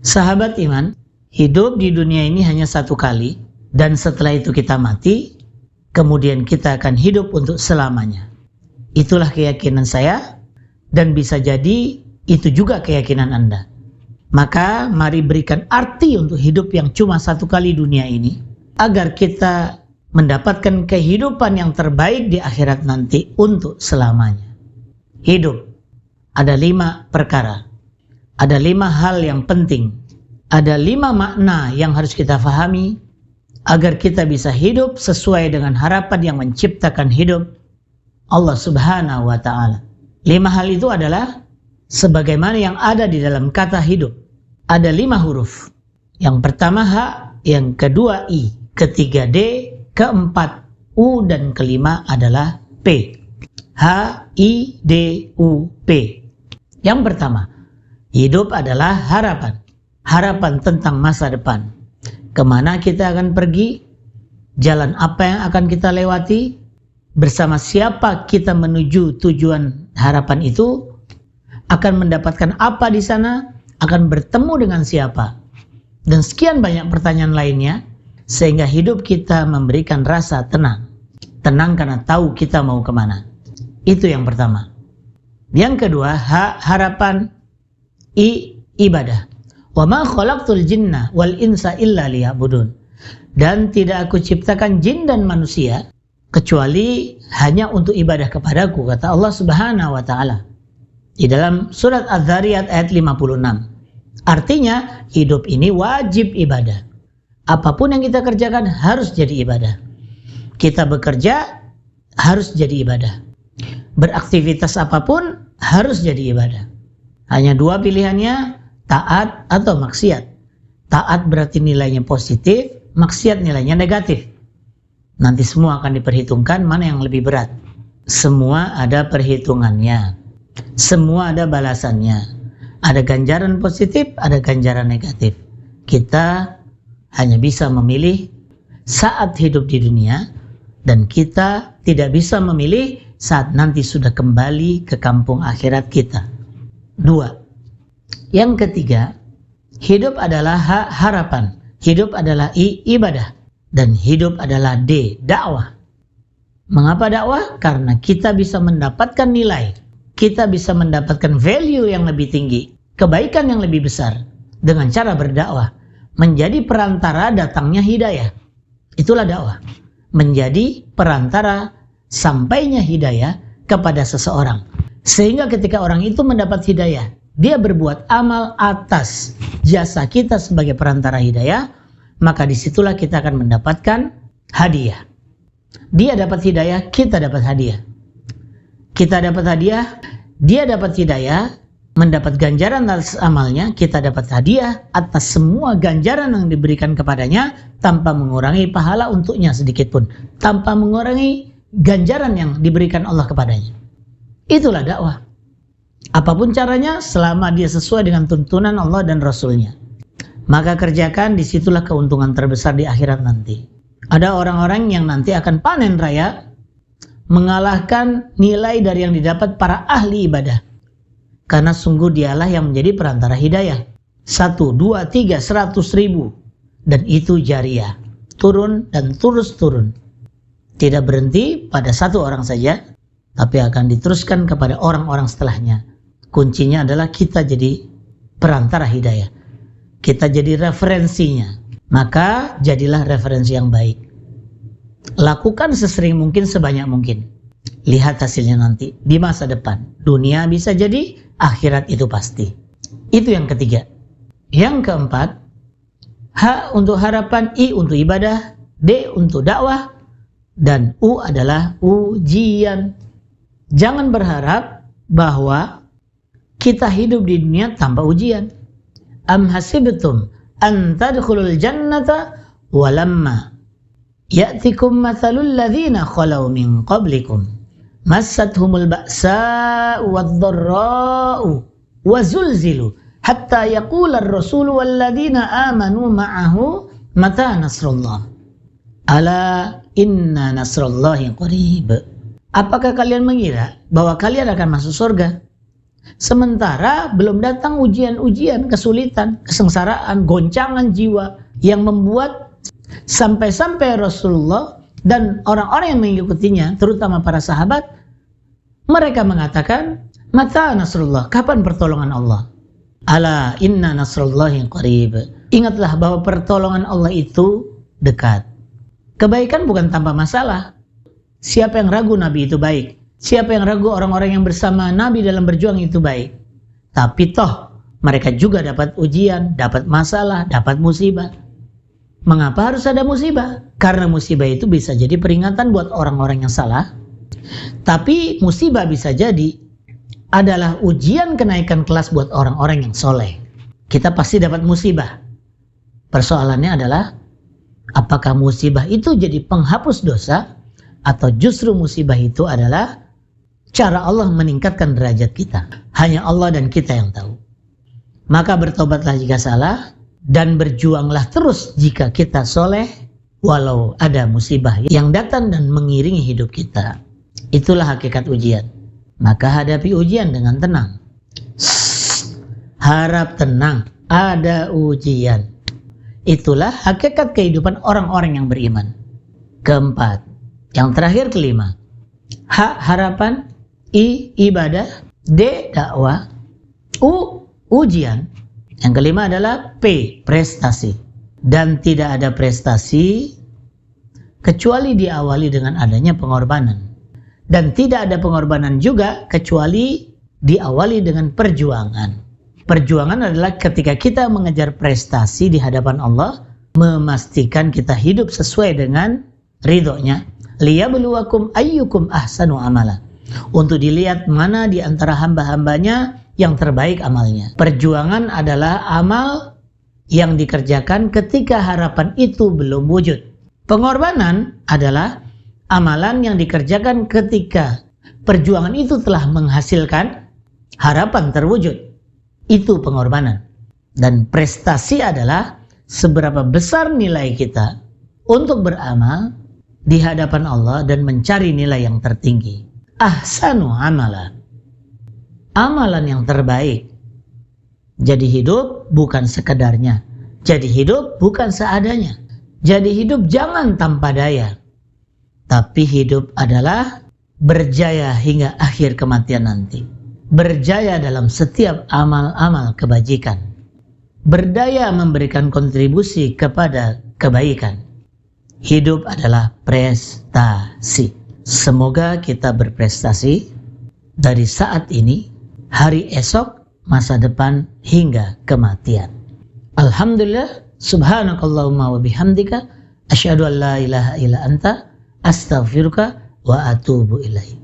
Sahabat iman, hidup di dunia ini hanya satu kali, dan setelah itu kita mati, kemudian kita akan hidup untuk selamanya. Itulah keyakinan saya, dan bisa jadi itu juga keyakinan Anda. Maka mari berikan arti untuk hidup yang cuma satu kali dunia ini, agar kita mendapatkan kehidupan yang terbaik di akhirat nanti untuk selamanya. Hidup, ada 5 perkara, ada 5 hal yang penting, ada 5 makna yang harus kita fahami, agar kita bisa hidup sesuai dengan harapan yang menciptakan hidup, Allah Subhanahu wa Ta'ala. 5 hal itu adalah sebagaimana yang ada di dalam kata hidup. Ada 5 huruf. Yang pertama H, yang kedua I, ketiga D, keempat U, dan kelima adalah P. H, I, D, U, P. Yang pertama, hidup adalah harapan. Harapan tentang masa depan. Kemana kita akan pergi? Jalan apa yang akan kita lewati? Bersama siapa kita menuju tujuan harapan itu? Akan mendapatkan apa di sana? Akan bertemu dengan siapa? Dan sekian banyak pertanyaan lainnya, sehingga hidup kita memberikan rasa tenang. Tenang karena tahu kita mau kemana. Itu yang pertama. Yang kedua, harapan. I, ibadah. Wa ma khalaqtul jinna wal insa illa liya'budun. Dan tidak aku ciptakan jin dan manusia kecuali hanya untuk ibadah kepadaku, kata Allah Subhanahu wa Ta'ala di dalam surat Az-Zariyat ayat 56. Artinya hidup ini wajib ibadah. Apapun yang kita kerjakan harus jadi ibadah. Kita bekerja harus jadi ibadah. Beraktivitas apapun harus jadi ibadah. Hanya 2 pilihannya, taat atau maksiat. Taat berarti nilainya positif, maksiat nilainya negatif. Nanti semua akan diperhitungkan mana yang lebih berat. Semua ada perhitungannya. Semua ada balasannya. Ada ganjaran positif, ada ganjaran negatif. Kita hanya bisa memilih saat hidup di dunia, dan kita tidak bisa memilih saat nanti sudah kembali ke kampung akhirat kita. 2. Yang ketiga, hidup adalah harapan. Hidup adalah I, ibadah. Dan hidup adalah D, dakwah. Mengapa dakwah? Karena kita bisa mendapatkan nilai. Kita bisa mendapatkan value yang lebih tinggi, kebaikan yang lebih besar dengan cara berdakwah. Menjadi perantara datangnya hidayah. Itulah dakwah. Menjadi perantara sampainya hidayah kepada seseorang. Sehingga ketika orang itu mendapat hidayah, dia berbuat amal atas jasa kita sebagai perantara hidayah, maka disitulah kita akan mendapatkan hadiah. Dia dapat hidayah, kita dapat hadiah. Kita dapat hadiah, dia dapat hidayah, mendapat ganjaran atas amalnya, kita dapat hadiah atas semua ganjaran yang diberikan kepadanya tanpa mengurangi pahala untuknya sedikit pun, tanpa mengurangi ganjaran yang diberikan Allah kepadanya. Itulah dakwah. Apapun caranya, selama dia sesuai dengan tuntunan Allah dan Rasulnya, maka kerjakan. Disitulah keuntungan terbesar di akhirat nanti. Ada orang-orang yang nanti akan panen raya, mengalahkan nilai dari yang didapat para ahli ibadah. Karena sungguh dialah yang menjadi perantara hidayah. 1, 2, 3, 100.000. Dan itu jariah. Turun dan terus turun. Tidak berhenti pada satu orang saja, tapi akan diteruskan kepada orang-orang setelahnya. Kuncinya adalah kita jadi perantara hidayah. Kita jadi referensinya. Maka jadilah referensi yang baik. Lakukan sesering mungkin, sebanyak mungkin. Lihat hasilnya nanti di masa depan. Dunia bisa jadi, akhirat itu pasti. Itu yang ketiga. Yang keempat, H untuk harapan, I untuk ibadah, D untuk dakwah, dan U adalah ujian. Jangan berharap bahwa kita hidup di dunia tanpa ujian. Am hasibtum an tadkhulul jannata walamma ya'tikum mathalul ladzina khalau min qablikum massathumul ba'sa'u wadh-dharra'u wa zulzilu hatta yaqula ar-rasulu wal ladzina amanu ma'ahu mata nasrullah ala inna nasrullahi qarib. Apakah kalian mengira bahwa kalian akan masuk surga Sementara belum datang ujian-ujian, kesulitan, kesengsaraan, goncangan jiwa yang membuat sampai-sampai Rasulullah dan orang-orang yang mengikutinya, terutama para sahabat, mereka mengatakan, mata nasrullah, kapan pertolongan Allah? Ala inna nasrullahi qarib. Ingatlah bahwa pertolongan Allah itu dekat. Kebaikan bukan tanpa masalah. Siapa yang ragu Nabi itu baik? Siapa yang ragu orang-orang yang bersama Nabi dalam berjuang itu baik? Tapi toh mereka juga dapat ujian, dapat masalah, dapat musibah. Mengapa harus ada musibah? Karena musibah itu bisa jadi peringatan buat orang-orang yang salah. Tapi musibah bisa jadi adalah ujian kenaikan kelas buat orang-orang yang soleh. Kita pasti dapat musibah. Persoalannya adalah apakah musibah itu jadi penghapus dosa atau justru musibah itu adalah cara Allah meningkatkan derajat kita. Hanya Allah dan kita yang tahu. Maka bertobatlah jika salah dan berjuanglah terus jika kita soleh walau ada musibah yang datang dan mengiringi hidup kita. Itulah hakikat ujian. Maka hadapi ujian dengan tenang. Harap tenang, ada ujian. Itulah hakikat kehidupan orang-orang yang beriman. Keempat, yang terakhir kelima. H, harapan. I, ibadah. D, dakwah. U, ujian. Yang kelima adalah P, prestasi. Dan tidak ada prestasi kecuali diawali dengan adanya pengorbanan. Dan tidak ada pengorbanan juga kecuali diawali dengan perjuangan. Perjuangan adalah ketika kita mengejar prestasi di hadapan Allah, memastikan kita hidup sesuai dengan ridhonya. Liyabluwakum ayyukum ahsanu amala. Untuk dilihat mana di antara hamba-hambanya yang terbaik amalnya. Perjuangan adalah amal yang dikerjakan ketika harapan itu belum wujud. Pengorbanan adalah amalan yang dikerjakan ketika perjuangan itu telah menghasilkan harapan terwujud. Itu pengorbanan. Dan prestasi adalah seberapa besar nilai kita untuk beramal di hadapan Allah dan mencari nilai yang tertinggi. Ahsanu amala. Amalan yang terbaik. Jadi hidup bukan sekedarnya. Jadi hidup bukan seadanya. Jadi hidup jangan tanpa daya. Tapi hidup adalah berjaya hingga akhir kematian nanti. Berjaya dalam setiap amal-amal kebajikan. Berdaya memberikan kontribusi kepada kebaikan. Hidup adalah prestasi. Semoga kita berprestasi dari saat ini, hari esok, masa depan, hingga kematian. Alhamdulillah, subhanakallahumma wa bihamdika, asyhadu an la ilaha illa anta, astaghfiruka wa atubu ilaik.